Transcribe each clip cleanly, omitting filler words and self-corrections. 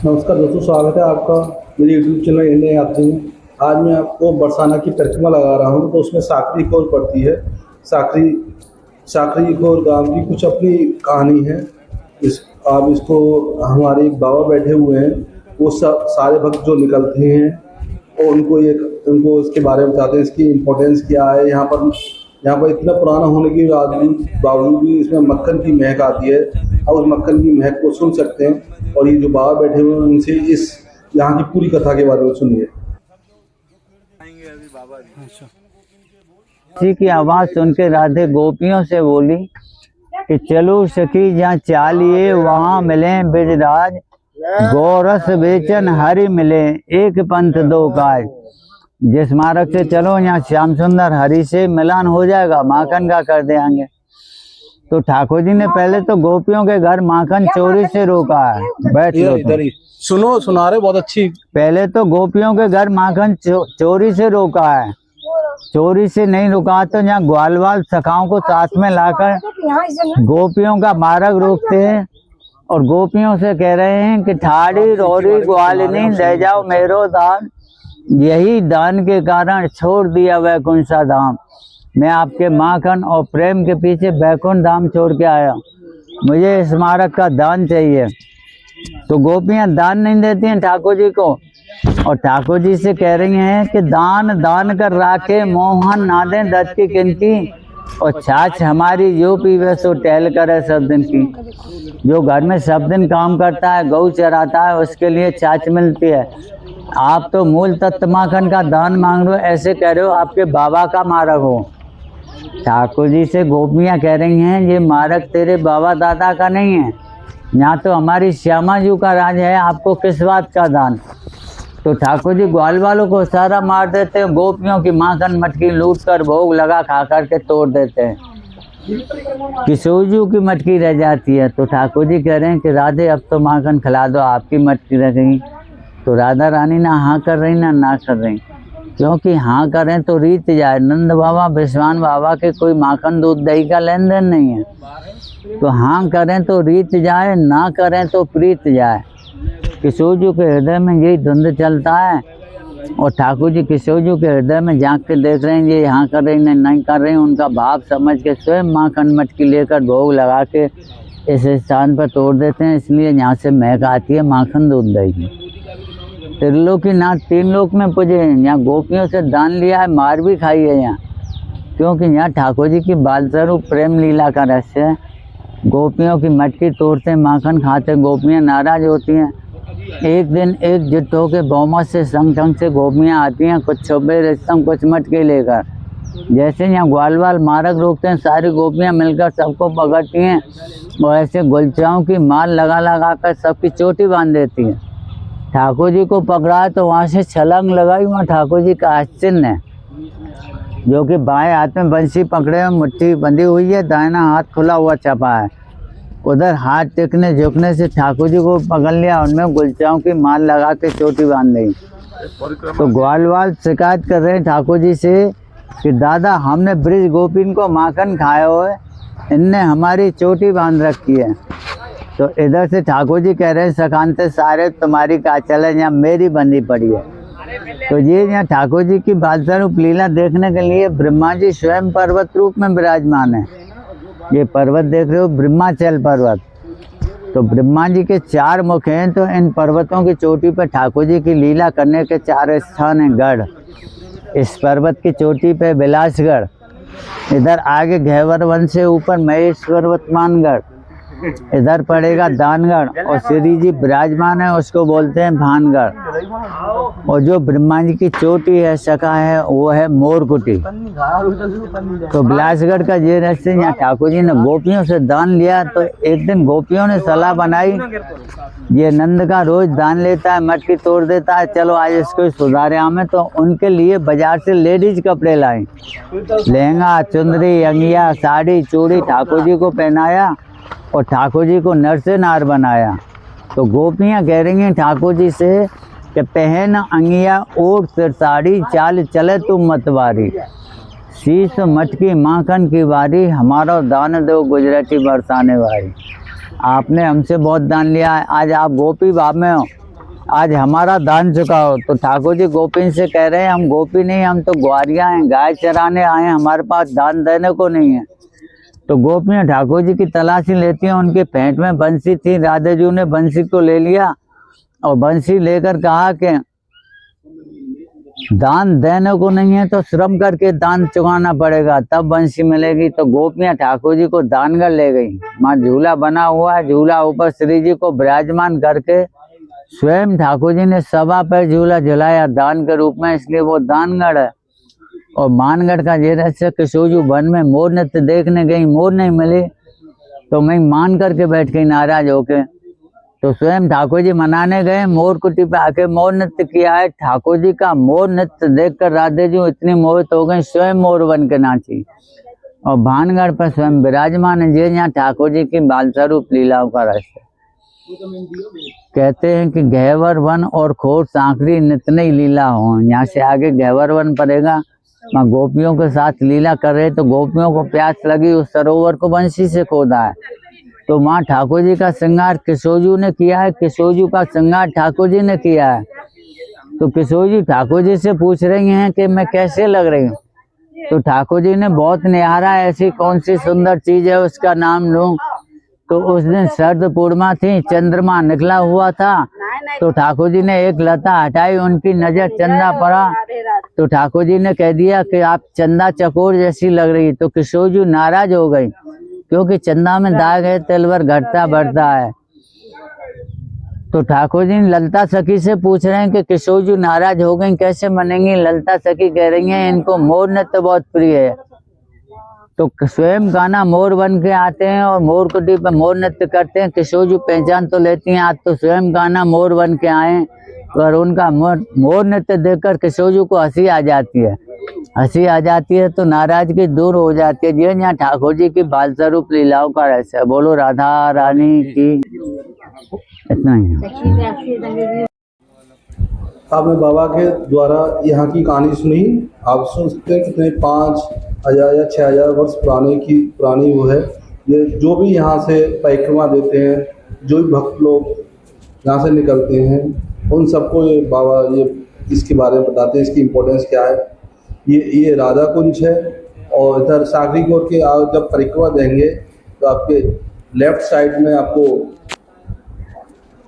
नमस्कार दोस्तों, स्वागत है आपका मेरे यूट्यूब चैनल इंडिया यात्री में। आज मैं आपको बरसाना की परिक्रमा लगा रहा हूँ। तो उसमें साकरी खोर पड़ती है। साकरी साकरी खोर गांव की कुछ अपनी कहानी है। आप इसको, हमारे एक बाबा बैठे हुए हैं, वो सब सारे भक्त जो निकलते हैं और उनको इसके बारे में बताते हैं, इसकी इम्पोर्टेंस क्या है। यहाँ पर इतना पुराना होने के बावजूद भी इसमें मक्खन की महक आती है। और उस मक्खन की महक को सुन सकते हैं। और ये जो बाबा बैठे हुए हैं, उनसे इस यहाँ की पूरी कथा के बारे में सुनिए। जी की आवाज सुन के राधे गोपियों से बोली कि चलो सखी जहाँ चालिए वहाँ मिले बिजराज, गोरस बेचन हरि मिले एक पंथ दो काज। जिस मार्ग से चलो यहाँ श्याम सुंदर हरि से मिलान हो जाएगा, माखन का कर देंगे। तो ठाकुर जी ने पहले तो गोपियों के घर माखन चोरी से रोका है। बैठ लो इधर ही सुना रहे, बहुत अच्छी। पहले तो गोपियों के घर माखन चोरी से रोका है। चोरी से नहीं रुका तो यहाँ ग्वालवाल सखाओं को साथ में लाकर गोपियों का मार्ग रोकते हैं और गोपियों से कह रहे हैं कि ठाड़ी रोरी ग्वालिनी ले जाओ मेरो दान, यही दान के कारण छोड़ दिया वैकुंठ सा धाम। मैं आपके माखन और प्रेम के पीछे वैकुंठ धाम छोड़ के आया, मुझे इस मार्ग का दान चाहिए। तो गोपियां दान नहीं देती हैं ठाकुर जी को, और ठाकुर जी से कह रही हैं कि दान दान कर राखे मोहन ना दे दत्त की किनकी, और छाछ हमारी जो पीवे सो टहल करे सब दिन की। जो घर में सब दिन काम करता है, गऊ चराता है, उसके लिए छाछ मिलती है। आप तो मूल तत्व माखन का दान मांग रहे हो, ऐसे कह रहे हो आपके बाबा का मार्ग हो। ठाकुर जी से गोपियां कह रही हैं ये मार्ग तेरे बाबा दादा का नहीं है, यहाँ तो हमारी श्यामा जी का राज है, आपको किस बात का दान। तो ठाकुर जी ग्वाल वालों को सारा मार देते हैं, गोपियों की माखन मटकी लूट कर भोग लगा खा कर के तोड़ देते हैं। किशोरजू की मटकी रह जाती है। तो ठाकुर जी कह रहे हैं कि राधे अब तो माखन खिला दो, आपकी मटकी रह गई। तो राधा रानी ना हाँ कर रही ना कर रही, क्योंकि हाँ करें तो रीत जाए। नंद बाबा विश्वान बाबा के कोई माखन दूध दही का लेन देन नहीं है, तो हाँ करें तो रीत जाए, ना करें तो प्रीत जाए। किशोर जी के हृदय में यही द्वंद्व चलता है। और ठाकुर जी किशोर जी के हृदय में झांक के देख रहे हैं ये यहाँ कर रही नहीं कर रही, उनका भाव समझ के स्वयं माखन मटकी लेकर भोग लगा के इस स्थान पर तोड़ देते हैं। इसलिए यहाँ से महक आती है माखन दूध दही की। त्रिलोकीनाथ तीन लोक में पूजे हैं, यहाँ गोपियों से दान लिया है, मार भी खाई है यहाँ, क्योंकि यहाँ ठाकुर जी की बाल स्वरूप प्रेम लीला का रहस्य है। गोपियों की मटकी तोड़ते माखन खाते, गोपियाँ नाराज होती हैं। एक दिन एकजुट होकर बहुमत से संग से गोपियाँ आती हैं, कुछ छुपे रिश्तम कुछ मटके लेकर। जैसे यहाँ ग्वालवाल मार्ग रोकते हैं, सारी गोपियाँ मिलकर सबको पकड़ती हैं और ऐसे गुलचाओं की माल लगा कर सबकी चोटी बांध देती हैं। ठाकुर जी को पकड़ा तो वहाँ से छलांग लगाई, वहाँ ठाकुर जी का चिन्ह है, जो कि बाएं हाथ में बंसी पकड़े हुए मुट्ठी बंधी हुई है, दाहिना हाथ खुला हुआ छपा है। उधर हाथ टेकने झुकने से ठाकुर जी को पकड़ लिया, उनमें गुलचाओं की माल लगा के चोटी बांध दी। तो ग्वालवाल शिकायत कर रहे हैं ठाकुर जी से कि दादा हमने ब्रिज गोपीन को माखन खाया हुआ है, इनने हमारी चोटी बांध रखी है। तो इधर से ठाकुर जी कह रहे हैं सखानते सारे तुम्हारी का चले, यहाँ मेरी बंदी पड़ी है। तो ये यहाँ ठाकुर जी की बालस्वरूप लीला देखने के लिए ब्रह्मा जी स्वयं पर्वत रूप में विराजमान है। ये पर्वत देख रहे हो ब्रह्माचल पर्वत, तो ब्रह्मा जी के 4 मुख हैं। तो इन पर्वतों की चोटी पर ठाकुर जी की लीला करने के 4 स्थान हैं गढ़। इस पर्वत की चोटी पे बिलासगढ़, इधर आगे घेवर वन से ऊपर महेश्वर वर्तमानगढ़, इधर पड़ेगा दानगढ़, और श्री जी विराजमान है उसको बोलते हैं भानगढ़। और जो ब्रह्मा जी की चोटी है सखा है वो है मोरकुटी। तो बिलासगढ़ का ये रहस्य, यहाँ ठाकुर जी ने गोपियों से दान लिया। तो एक दिन गोपियों ने सलाह बनाई ये नंद का रोज दान लेता है, मटकी तोड़ देता है, चलो आज इसको सुधारे हमें। तो उनके लिए बाजार से लेडीज कपड़े लाए, लहंगा चुंदरी अंगिया साड़ी चूड़ी ठाकुर जी को पहनाया और ठाकुर जी को नर से नार बनाया। तो गोपियाँ कह रही हैं ठाकुर जी से कि पहन अंगिया ओढ़ सिर साड़ी, चाल चले तुम मतवारी, शीश मटकी माखन की बारी, हमारा दान दो गुजराती बरसाने वाली। आपने हमसे बहुत दान लिया है, आज आप गोपी भाव में हो आज हमारा दान चुकाओ। तो ठाकुर जी गोपी से कह रहे हैं हम गोपी नहीं, हम तो ग्वारियां हैं, गाय चराने आए हैं, हमारे पास दान देने को नहीं है। तो गोपियां ठाकुर जी की तलाशी लेती हैं। उनके पेट में बंसी थी, राधे जी ने बंसी को ले लिया और बंसी लेकर कहा कि दान देने को नहीं है तो श्रम करके दान चुकाना पड़ेगा, तब बंसी मिलेगी। तो गोपियां ठाकुर जी को दानगढ़ ले गई। वहाँ झूला बना हुआ है, झूला ऊपर श्री जी को विराजमान करके स्वयं ठाकुर जी ने सवा पर झूला झुलाया दान के रूप में, इसलिए वो दानगढ़ है। और मानगढ़ का ये रहस्य किशोजू वन में मोर नृत्य देखने गई, मोर नहीं मिली तो मैं मान करके बैठ गई नाराज होके। तो स्वयं ठाकुर जी मनाने गए, मोर कुटी पे आके मोर नृत्य किया है। ठाकुर जी का मोर नृत्य देखकर राधे जी इतनी मोहित हो गई, स्वयं मोर बन के नाची। और भानगढ़ पर स्वयं विराजमान है। ये यहाँ ठाकुर जी की बाल स्वरूप लीलाओं का रहस्य। कहते हैं कि गहवर वन और खोर सांकरी नितनई लीला हो। यहाँ से आगे गहवर वन पड़ेगा, वहाँ गोपियों के साथ लीला कर रहे। तो गोपियों को प्यास लगी, उस सरोवर को बंसी से खोदा है। तो माँ ठाकुर जी का श्रृंगार किशोजू ने किया है, किशोजू का श्रृंगार ठाकुर जी ने किया है। तो किशोजू ठाकुर जी से पूछ रही हैं कि मैं कैसे लग रही हूँ। तो ठाकुर जी ने बहुत निहारा, ऐसी कौन सी सुंदर चीज है उसका नाम लूं। तो उस दिन शरद पूर्णिमा थी, चंद्रमा निकला हुआ था। तो ठाकुर जी ने एक लता हटाई, उनकी नजर चंदा पड़ा। तो ठाकुर जी ने कह दिया कि आप चंदा चकोर जैसी लग रही। तो किशोजू नाराज हो गई, क्योंकि चंदा में दाग है, तेलवर घटता बढ़ता है। तो ठाकुर जी ललता सखी से पूछ रहे हैं कि किशोजू नाराज हो गई, कैसे मनेंगी। ललता सखी कह रही हैं इनको मोर नृत्य बहुत प्रिय है। तो स्वयं गाना मोर बन के आते हैं और मोर कुटी पे मोर नृत्य करते हैं। किशोजू पहचान तो लेती हैं, आज तो स्वयं गाना मोर बन के आए। और उनका मोर नृत्य देखकर किशोजू को हंसी आ जाती है। हंसी आ जाती है तो नाराजगी दूर हो जाती है। ये यहाँ ठाकुर जी की बाल स्वरूप लीलाओं का रहस्य है। बोलो राधा रानी की। इतना ही है। आपने बाबा के द्वारा यहाँ की कहानी सुनी, आप सुन सकते हैं कितने 5000 या 6000 वर्ष पुरानी वो है। ये जो भी यहाँ से परिक्रमा देते हैं, जो भी भक्त लोग यहाँ से निकलते हैं, उन सबको ये बाबा ये इसके बारे में बताते हैं, इसकी इम्पोर्टेंस क्या है। ये राधा कुंज है। और इधर सागरी कोर के आप जब परिक्रमा देंगे तो आपके लेफ्ट साइड में आपको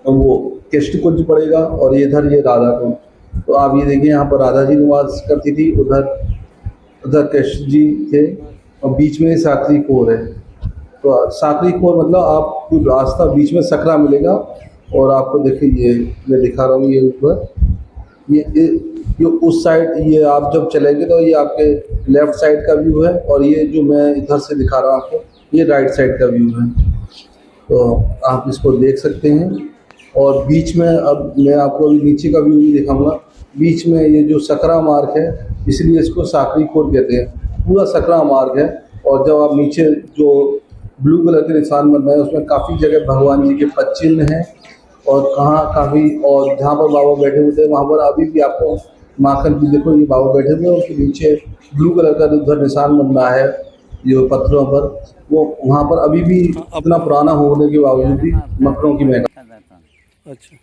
वो कृष्ण कुंज पड़ेगा, और इधर ये राधा कुंज। तो आप ये देखिए, यहाँ पर राधा जी निवास करती थी, उधर कृष्ण जी थे, और बीच में साकरी कोर है। तो साकरी कोर मतलब आपको रास्ता बीच में सकरा मिलेगा। और आपको देखिए, ये मैं दिखा रहा हूँ, ये ऊपर ये उस साइड, ये आप जब चलेंगे तो ये आपके लेफ़्ट साइड का व्यू है, और ये जो मैं इधर से दिखा रहा हूँ आपको, ये राइट साइड का व्यू है। तो आप इसको देख सकते हैं। और बीच में अब मैं आपको नीचे का व्यू भी दिखाऊंगा। बीच में ये जो सकरा मार्ग है, इसलिए इसको साकरी कोर कहते हैं। पूरा सकरा मार्ग है। और जब आप नीचे जो ब्लू कलर के निशान बन रहे हैं, उसमें काफ़ी जगह भगवान जी के पद चिन्ह हैं। और कहाँ काफ़ी, और जहाँ पर बाबा बैठे हुए थे वहाँ पर अभी भी आपको माखन जी देखो, ये बाबा बैठे हुए हैं, उसके नीचे ब्लू कलर का उधर निशान बन रहा है जो पत्थरों पर, वो वहाँ पर अभी भी अपना पुराना होने के बावजूद भी मकरों की महक। अच्छा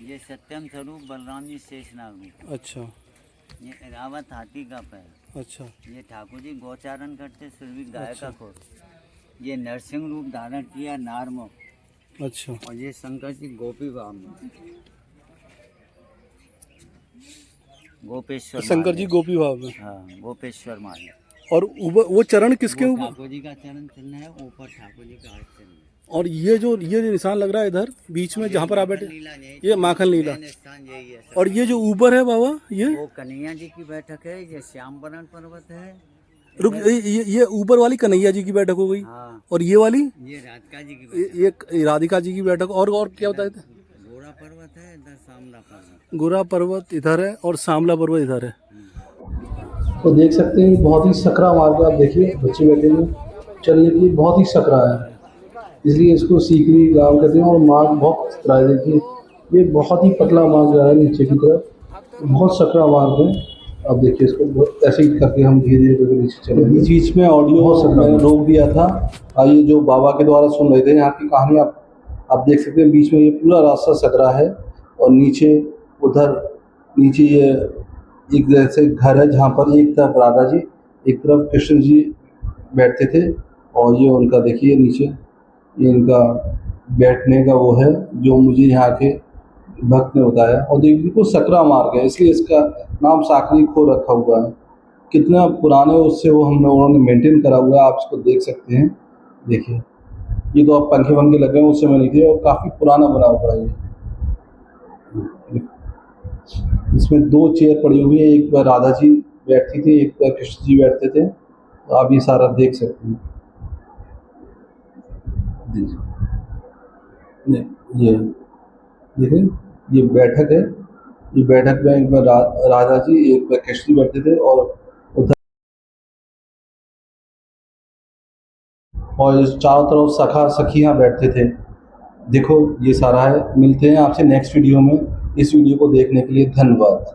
ये सत्यम स्वरूप बलराम जी शेषनाग। अच्छा ये रावत हाथी का पैर। अच्छा ये ठाकुर जी गौचारण करते सुरभि गाय का खोर। ये नरसिंह रूप धारण किया नारमो। अच्छा और ये शंकर जी गोपी वाम, गोपेश्वर शंकर जी गोपी भाव में। हाँ, गोपेश्वर माली। और वो चरण किसके ऊपर? ठाकुर जी का चरण चिन्ह है, ऊपर ठाकुर जी का हाथ चिन्ह है। और ये जो निशान लग रहा है इधर बीच में जहाँ पर आप बैठे, ये माखन लीला। यही है। और ये जो ऊपर है बाबा, ये वो कन्हैया जी की बैठक है। ये श्यामवरण पर्वत है। रुक, ये ऊपर वाली कन्हैया जी की बैठक हो गई। हाँ। और ये वाली ये राधिका जी की बैठक। ये राधिका जी की बैठक। और क्या बताए थे? गोरा पर्वत है, इधर सामला पर्वत। गोरा पर्वत इधर है और सामला पर्वत इधर है। तो देख सकते हैं, बहुत ही सकरा मार्ग है। आप देखिए, बच्चे बैठे हुए चलने के लिए बहुत ही सकरा है, इसलिए इसको सीकरी गांव कहते हैं। और मार्ग बहुत सकरा है। देखिए, ये बहुत ही पतला मार्ग जा रहा है नीचे की तरफ, बहुत सकरा मार्ग है। अब देखिए, इसको ऐसे ही करके हम धीरे धीरे करके नीचे चले। बीच बीच में ऑडियो मैंने रोक दिया था। ये जो बाबा के द्वारा सुन रहे थे, यहाँ की कहानी आप देख सकते हैं। बीच में ये पूरा रास्ता सकरा है, और नीचे उधर नीचे ये एक जैसे घर है जहाँ पर एक तरफ राधा जी एक तरफ कृष्ण जी बैठते थे। और ये उनका देखिए नीचे ये इनका बैठने का वो है जो मुझे यहाँ के भक्त ने बताया। और देखिए बिल्कुल सकरा मार्ग है इसलिए इसका नाम साकरी खो रखा हुआ है। कितना पुराने उससे वो हम लोगों ने मेंटेन करा हुआ है, आप इसको देख सकते हैं। देखिए ये तो अब पंखे वंखे लगे हैं उस समय नहीं थे और काफ़ी पुराना बना हुआ है ये। इसमें 2 चेयर पड़ी हुई है, एक पर राधा जी बैठती थी एक पर कृष्ण जी बैठते थे। तो आप ये सारा देख सकते हैं। ये देखिए ये बैठक है। ये बैठक में एक बार राधा जी एक बार कृष्ण जी बैठते थे और उधर और चारों तरफ सखा सखियाँ बैठते थे। देखो ये सारा है। मिलते हैं आपसे नेक्स्ट वीडियो में। इस वीडियो को देखने के लिए धन्यवाद।